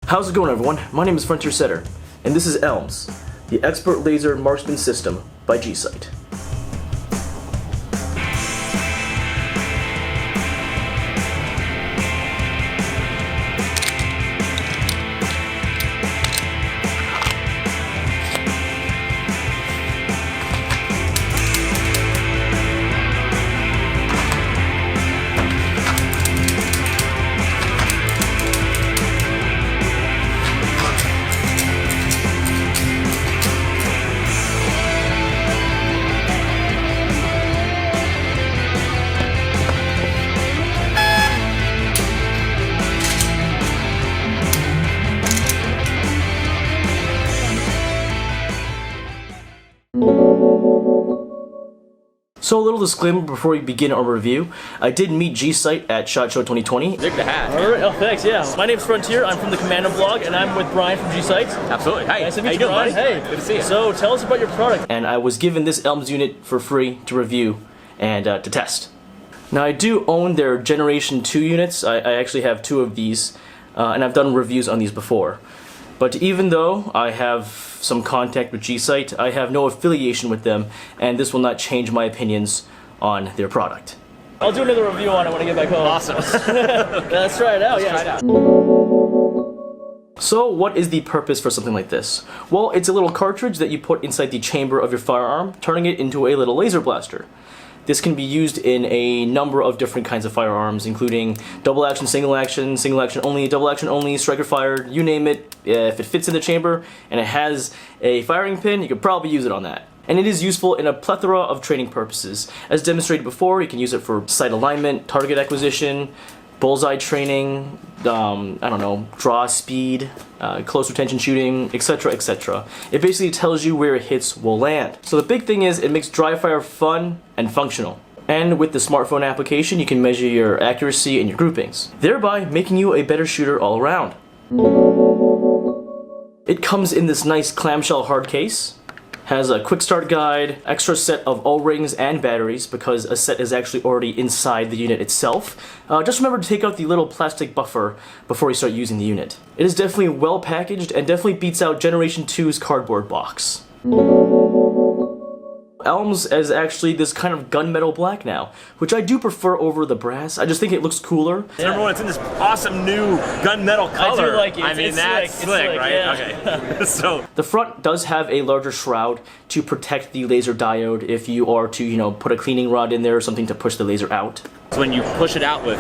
How's it going, everyone? My name is frontier.setter, and this is ELMS, the Expert Laser Marksman System by G-Sight. So a little disclaimer before we begin our review. I did meet G-Sight at SHOT Show 2020. Dig the hat. Alright, oh thanks, yeah. My name's Frontier, I'm from the Commando blog, and I'm with Brian from G-Sight. Absolutely. Hi. Nice to meet How you, doing, Brian. buddy? Hey. Good to see you. So tell us about your product. And I was given this ELMS unit for free to review and to test. Now I do own their Generation 2 units. I actually have two of these, and I've done reviews on these before. But even though I have some contact with G-Sight, I have no affiliation with them, and this will not change my opinions on their product. I'll do another review on it when I get back home. Awesome. Let's try it out. Let's try it out. So what is the purpose for something like this? Well, it's a little cartridge that you put inside the chamber of your firearm, turning it into a little laser blaster. This can be used in a number of different kinds of firearms, including double action, single action only, double action only, striker fired, you name it. If it fits in the chamber and it has a firing pin, you could probably use it on that. And it is useful in a plethora of training purposes. As demonstrated before, you can use it for sight alignment, target acquisition, bullseye training, I don't know, draw speed, close retention shooting, etc., etc. It basically tells you where hits will land. So the big thing is it makes dry fire fun and functional. And with the smartphone application, you can measure your accuracy and your groupings, thereby making you a better shooter all around. It comes in this nice clamshell hard case. Has a quick start guide, extra set of O-rings and batteries because a set is actually already inside the unit itself. Just remember to take out the little plastic buffer before you start using the unit. It is definitely well packaged and definitely beats out Generation 2's cardboard box. ELMS is actually this kind of gunmetal black now, which I do prefer over the brass. I just think it looks cooler. Number one, it's in this awesome new gunmetal color. I do like it. I mean, that's slick, right? Yeah. Okay. So the front does have a larger shroud to protect the laser diode if you are to, put a cleaning rod in there or something to push the laser out. So when you push it out with,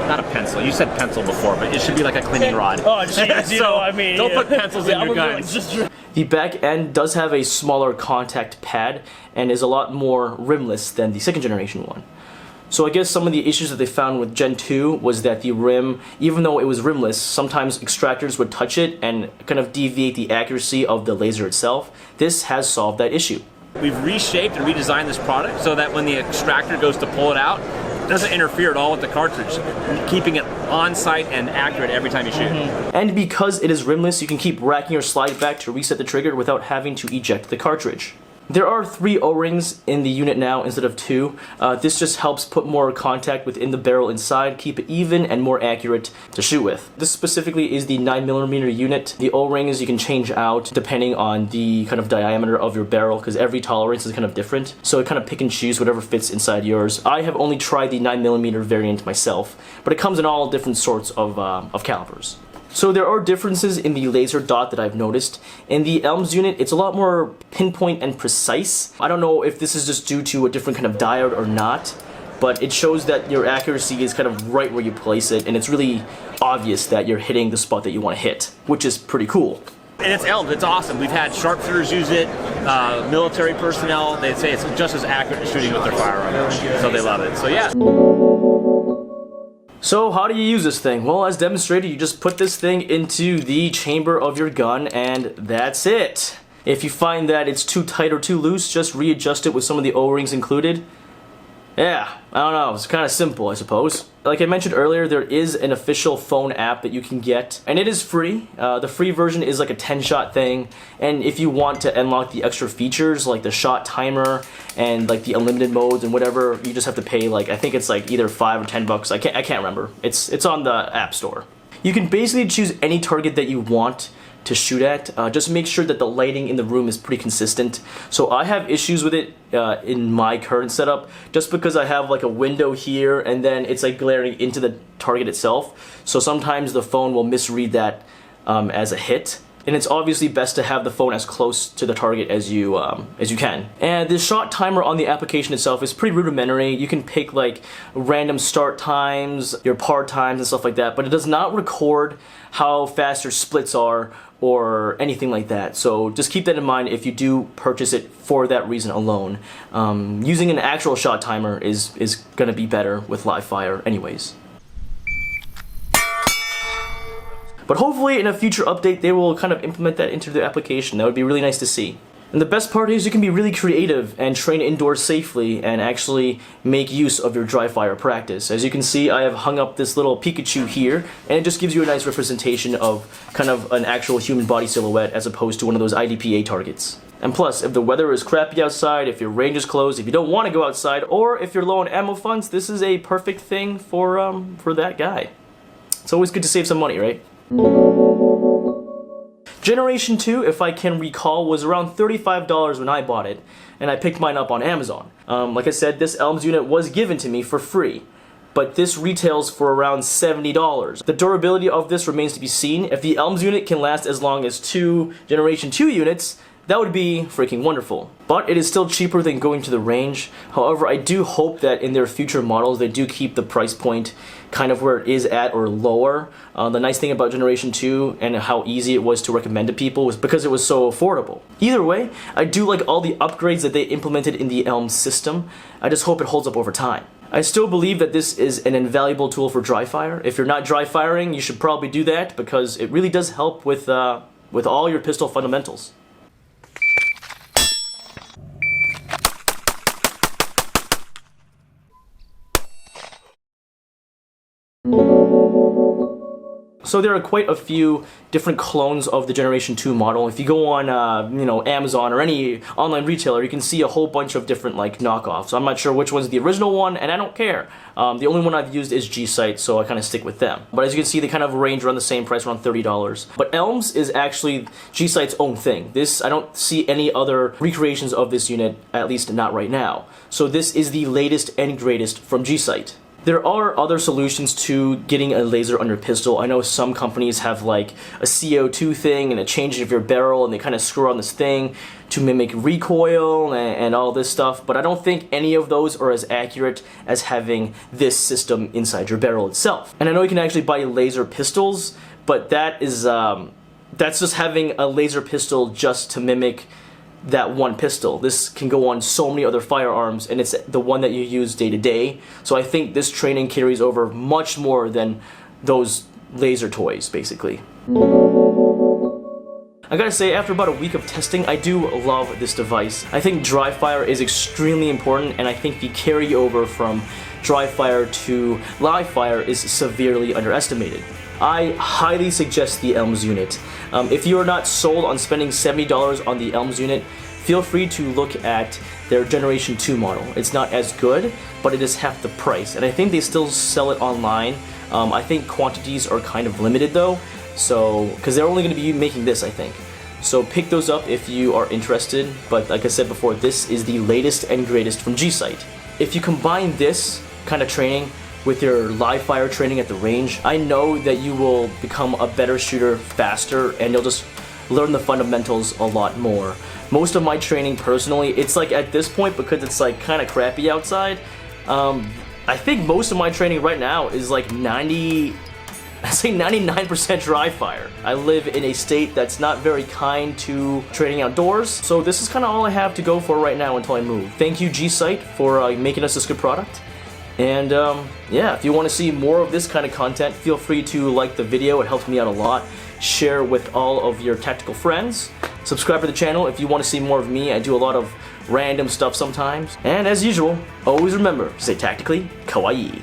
not a pencil, you said pencil before, but it should be like a cleaning rod. Oh, jeez, don't put pencils in your guns. The back end does have a smaller contact pad and is a lot more rimless than the second generation one. So I guess some of the issues that they found with Gen 2 was that the rim, even though it was rimless, sometimes extractors would touch it and kind of deviate the accuracy of the laser itself. This has solved that issue. We've reshaped and redesigned this product so that when the extractor goes to pull it out, it doesn't interfere at all with the cartridge, keeping it on site and accurate every time you shoot. And because it is rimless, you can keep racking your slide back to reset the trigger without having to eject the cartridge. There are 3 O-rings in the unit now instead of 2. This just helps put more contact within the barrel inside, keep it even and more accurate to shoot with. This specifically is the 9mm unit. The O-rings you can change out depending on the kind of diameter of your barrel because every tolerance is kind of different. So kind of pick and choose whatever fits inside yours. I have only tried the 9mm variant myself, but it comes in all different sorts of calibers. So there are differences in the laser dot that I've noticed. In the ELMS unit, it's a lot more pinpoint and precise. I don't know if this is just due to a different kind of diode or not, but it shows that your accuracy is kind of right where you place it, and it's really obvious that you're hitting the spot that you want to hit, which is pretty cool. And it's ELMS, it's awesome. We've had sharpshooters use it, military personnel, they say it's just as accurate as shooting with their firearm, so they love it. So yeah. So how do you use this thing? Well, as demonstrated, you just put this thing into the chamber of your gun and that's it. If you find that it's too tight or too loose, just readjust it with some of the O-rings included. Yeah, I don't know, it's kind of simple, I suppose. Like I mentioned earlier, there is an official phone app that you can get, and it is free. The free version is like a 10-shot thing, and if you want to unlock the extra features, like the shot timer, and like the unlimited modes and whatever, you just have to pay like, I think it's like either $5 or $10. I can't remember. It's on the App Store. You can basically choose any target that you want to shoot at. Just make sure that the lighting in the room is pretty consistent. So I have issues with it in my current setup just because I have like a window here and then it's like glaring into the target itself. So sometimes the phone will misread that as a hit. And it's obviously best to have the phone as close to the target as you can. And the shot timer on the application itself is pretty rudimentary. You can pick like random start times, your par times and stuff like that, but it does not record how fast your splits are or anything like that. So just keep that in mind if you do purchase it for that reason alone. Using an actual shot timer is gonna be better with live fire anyways. But hopefully in a future update they will kind of implement that into their application. That would be really nice to see. And the best part is you can be really creative and train indoors safely and actually make use of your dry fire practice. As you can see, I have hung up this little Pikachu here, and it just gives you a nice representation of kind of an actual human body silhouette as opposed to one of those IDPA targets. And plus, if the weather is crappy outside, if your range is closed, if you don't want to go outside, or if you're low on ammo funds, this is a perfect thing for that guy. It's always good to save some money, right? Generation 2, if I can recall, was around $35 when I bought it, and I picked mine up on Amazon. Like I said, this ELMS unit was given to me for free, but this retails for around $70. The durability of this remains to be seen. If the ELMS unit can last as long as 2 Generation 2 units, that would be freaking wonderful. But it is still cheaper than going to the range. However, I do hope that in their future models they do keep the price point kind of where it is at or lower. The nice thing about Generation 2 and how easy it was to recommend to people was because it was so affordable. Either way, I do like all the upgrades that they implemented in the ELMS system. I just hope it holds up over time. I still believe that this is an invaluable tool for dry fire. If you're not dry firing, you should probably do that because it really does help with all your pistol fundamentals. So there are quite a few different clones of the Generation 2 model. If you go on, Amazon or any online retailer, you can see a whole bunch of different like knockoffs. I'm not sure which one's the original one, and I don't care. The only one I've used is G-Sight, so I kind of stick with them. But as you can see, they kind of range around the same price, around $30. But ELMS is actually G-Sight's own thing. I don't see any other recreations of this unit, at least not right now. So this is the latest and greatest from G-Sight. There are other solutions to getting a laser on your pistol. I know some companies have like a CO2 thing and a change of your barrel, and they kind of screw on this thing to mimic recoil and all this stuff, but I don't think any of those are as accurate as having this system inside your barrel itself. And I know you can actually buy laser pistols, but that's just having a laser pistol just to mimic that one pistol. This can go on so many other firearms, and it's the one that you use day to day. So I think this training carries over much more than those laser toys, basically. I gotta say, after about a week of testing, I do love this device. I think dry fire is extremely important, and I think the carryover from dry fire to live fire is severely underestimated. I highly suggest the ELMS unit. If you are not sold on spending $70 on the ELMS unit, feel free to look at their Generation 2 model. It's not as good, but it is half the price, and I think they still sell it online. I think quantities are kind of limited though, so because they're only going to be making this, I think. So pick those up if you are interested, but like I said before, this is the latest and greatest from G-Sight. If you combine this kind of training with your live fire training at the range, I know that you will become a better shooter faster, and you'll just learn the fundamentals a lot more. Most of my training personally, it's like at this point, because it's like kind of crappy outside, I think most of my training right now is like 99% dry fire. I live in a state that's not very kind to training outdoors, so this is kind of all I have to go for right now until I move. Thank you G-Sight for making us this good product. And yeah, if you want to see more of this kind of content, feel free to like the video. It helps me out a lot. Share with all of your tactical friends. Subscribe to the channel if you want to see more of me. I do a lot of random stuff sometimes. And as usual, always remember to stay tactically kawaii.